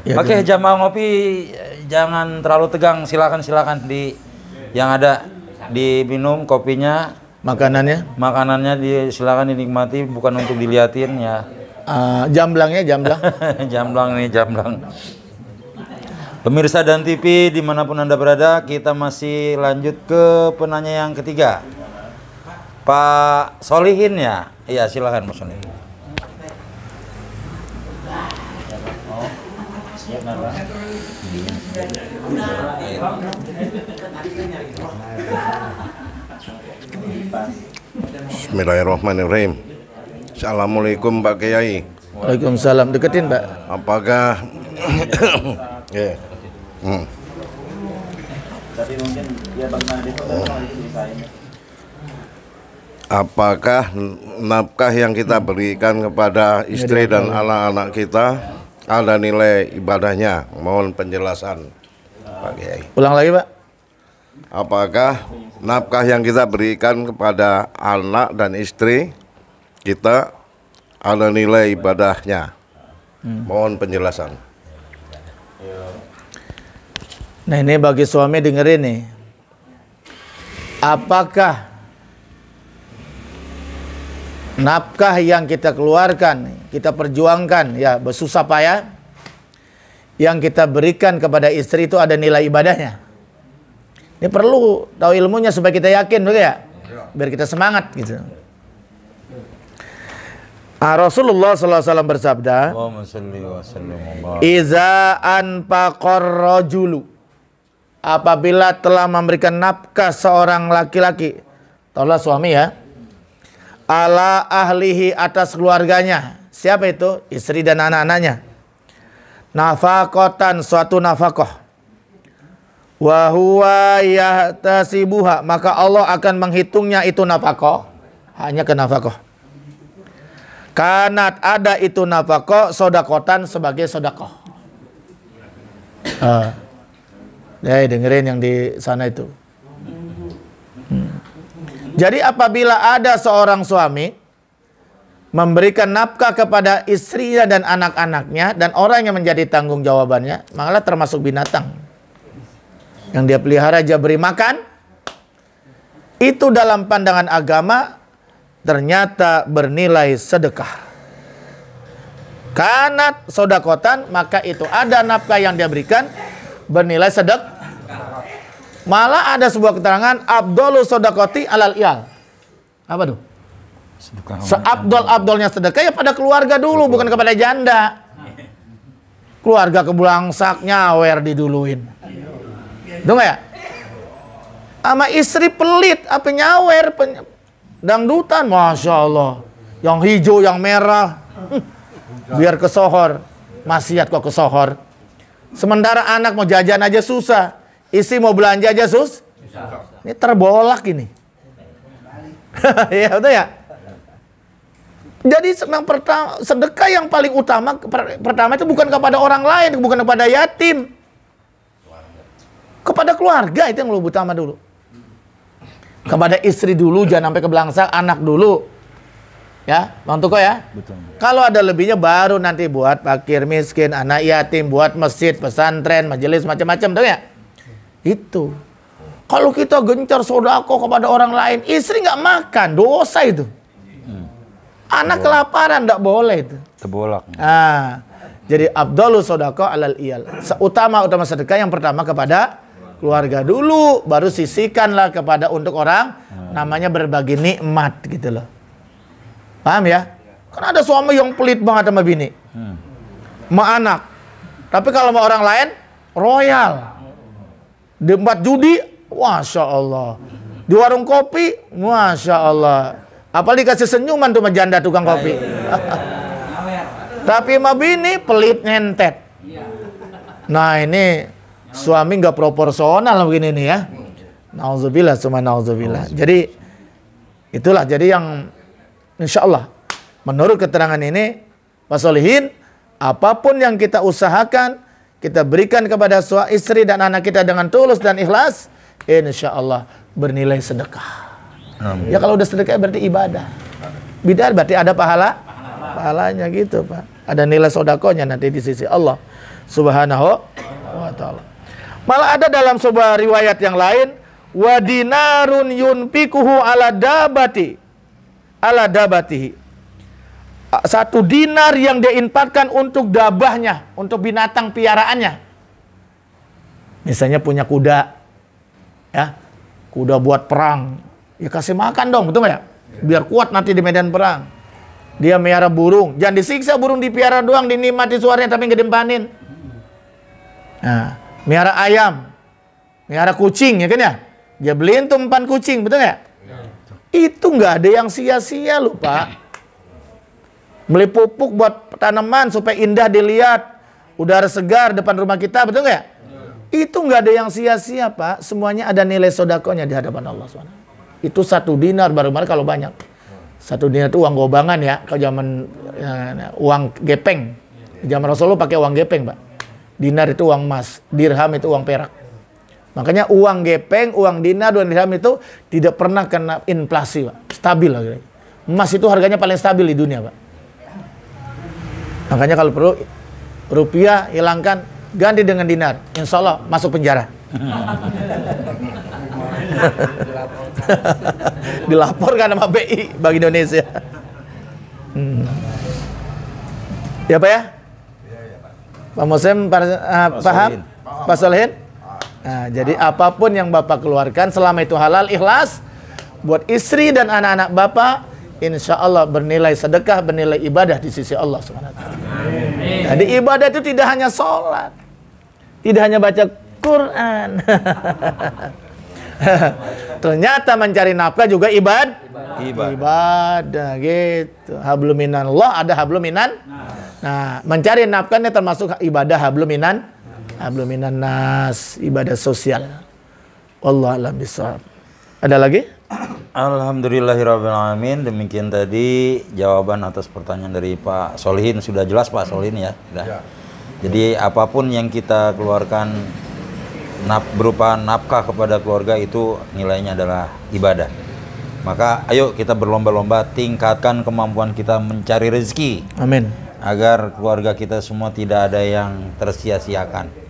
Ya, Oke, jamaah ngopi jangan terlalu tegang, silakan di yang ada diminum kopinya, makanannya silakan dinikmati, bukan untuk diliatin ya. Jamblangnya jamblang. jamblang. Pemirsa Dan TV dimanapun Anda berada, kita masih lanjut ke penanya yang ketiga. Pak Solihin ya? Iya, silakan Pak Solihin. Bismillahirrahmanirrahim. Assalamualaikum Pak Kiai. Waalaikumsalam. Deketin Pak. Apakah apakah nafkah yang kita berikan kepada istri dan anak-anak kita ada nilai ibadahnya? Mohon penjelasan Pak Kiai. Ulang lagi Pak. Apakah nafkah yang kita berikan kepada anak dan istri kita ada nilai ibadahnya? Mohon penjelasan. Nah ini bagi suami dengerin nih. Apakah nafkah yang kita keluarkan, kita perjuangkan, ya bersusah payah, yang kita berikan kepada istri itu ada nilai ibadahnya? Ini perlu tahu ilmunya supaya kita yakin, betul ya? Biar kita semangat gitu. Rasulullah SAW bersabda, Iza anfaqar rajulu, apabila telah memberikan nafkah seorang laki-laki, taulah suami ya, ala ahlihi, atas keluarganya. Siapa itu? Istri dan anak-anaknya. Nafaqatan, suatu nafkah. Wa huwa yahtasibuha, maka Allah akan menghitungnya itu nafkah, hanya ke nafkah. Kanat, ada itu nafkah, sodakotan, sebagai sodakoh. Dengerin yang di sana itu. Jadi apabila ada seorang suami memberikan nafkah kepada istrinya dan anak-anaknya, dan orang yang menjadi tanggung jawabannya, malah termasuk binatang yang dia pelihara, dia beri makan, itu dalam pandangan agama ternyata bernilai sedekah. Kanat sodakotan, maka itu ada nafkah yang dia berikan bernilai sedekah. Malah ada sebuah keterangan abdolus sodakoti alal iyal. Apa tuh? Seabdol-abdolnya sedekah ya pada keluarga dulu, bukan kepada janda. Keluarga kebulangsak nyawer diduluin. Dengar ya? Sama istri pelit, apa nyawer, dangdutan, masya Allah, yang hijau, yang merah, biar kesohor, maksiat kok kesohor. Sementara anak mau jajan aja susah, istri mau belanja aja ini terbolak ini. Ya betul ya. Jadi yang pertama, sedekah yang paling utama pertama itu bukan kepada orang lain, bukan kepada yatim, kepada keluarga, itu yang lebih utama dulu. Kepada istri dulu, jangan sampai kebelangsak, anak dulu. Ya, Bang Tuko ya. Betul. Kalau ada lebihnya baru nanti buat fakir miskin, anak yatim, buat masjid, pesantren, majelis macam-macam, tuh ya. Itu. Kalau kita gencar sodako kepada orang lain, istri nggak makan, dosa itu. Anak kelaparan, nggak boleh itu. Terbolak. Jadi abdolus sodako alal iyal. Utama sedekah yang pertama kepada keluarga dulu, baru sisihkanlah kepada untuk orang, namanya berbagi nikmat gitu loh. Paham ya? Kan ada suami yang pelit banget sama bini, sama anak. Tapi kalau sama orang lain, royal. Di tempat judi, masya Allah. Di warung kopi, masya Allah. Apalagi dikasih senyuman tuh sama janda tukang kopi. Tapi sama bini pelit ngentet. Nah ini suami nggak proporsional begini nih ya. Nauzubillah, summa nauzubillah. Jadi itulah, jadi yang insya Allah menurut keterangan ini Pak Solihin, apapun yang kita usahakan, kita berikan kepada suami, istri dan anak kita dengan tulus dan ikhlas, insya Allah bernilai sedekah. Ya kalau udah sedekah berarti ibadah. Bidah berarti ada pahalanya gitu Pak. Ada nilai sodakonya nanti di sisi Allah Subhanahu wa ta'ala. Malah ada dalam sebuah riwayat yang lain, wa dinarun yunfikuhu ala dabatihi. 1 dinar yang dia infakkan untuk dabahnya, untuk binatang piaraannya. Misalnya punya kuda, ya, kuda buat perang, ya kasih makan dong, betul nggak ya? Biar kuat nanti di medan perang. Dia melihara burung, jangan disiksa burung dipiara doang, dinikmati suaranya tapi nggak dimpanin. Nah, melihara ayam, melihara kucing, ya kan ya? Dia beliin tuh 4 kucing, betul nggak? Itu nggak ada yang sia-sia loh, Pak. Beli pupuk buat tanaman supaya indah dilihat, udara segar depan rumah kita, betul nggak? Itu nggak ada yang sia-sia, Pak. Semuanya ada nilai sodakonya di hadapan Allah SWT. Itu 1 dinar baru-baru kalau banyak. 1 dinar itu uang gobangan ya, kalau zaman uang gepeng. Zaman Rasulullah pakai uang gepeng, Pak. Dinar itu uang emas, dirham itu uang perak. Makanya uang gepeng, uang dinar, uang dirham itu tidak pernah kena inflasi, Pak. Stabil lah. Emas itu harganya paling stabil di dunia, Pak. Makanya kalau perlu rupiah hilangkan, ganti dengan dinar, insya Allah masuk penjara. Dilaporkan sama BI Bank Indonesia. Ya Pak ya? Pak Muslim paham? Pak Solihin? Nah, jadi apapun yang Bapak keluarkan selama itu halal, ikhlas buat istri dan anak-anak Bapak, insya Allah bernilai sedekah, bernilai ibadah di sisi Allah SWT. Jadi ibadah itu tidak hanya sholat, tidak hanya baca Quran. Ternyata mencari nafkah juga ibadah gitu. Hablum minallah, ada hablum minan. Nah, mencari nafkahnya termasuk ibadah hablum minan nas, ibadah sosial. Wallahu a'lam bishawab. Ada lagi? Alhamdulillahirabbil alamin. Demikian tadi jawaban atas pertanyaan dari Pak Solihin. Sudah jelas Pak Solihin ya. Ya. Jadi apapun yang kita keluarkan berupa nafkah kepada keluarga itu nilainya adalah ibadah. Maka ayo kita berlomba-lomba tingkatkan kemampuan kita mencari rezeki. Amin. Agar keluarga kita semua tidak ada yang tersia-siakan.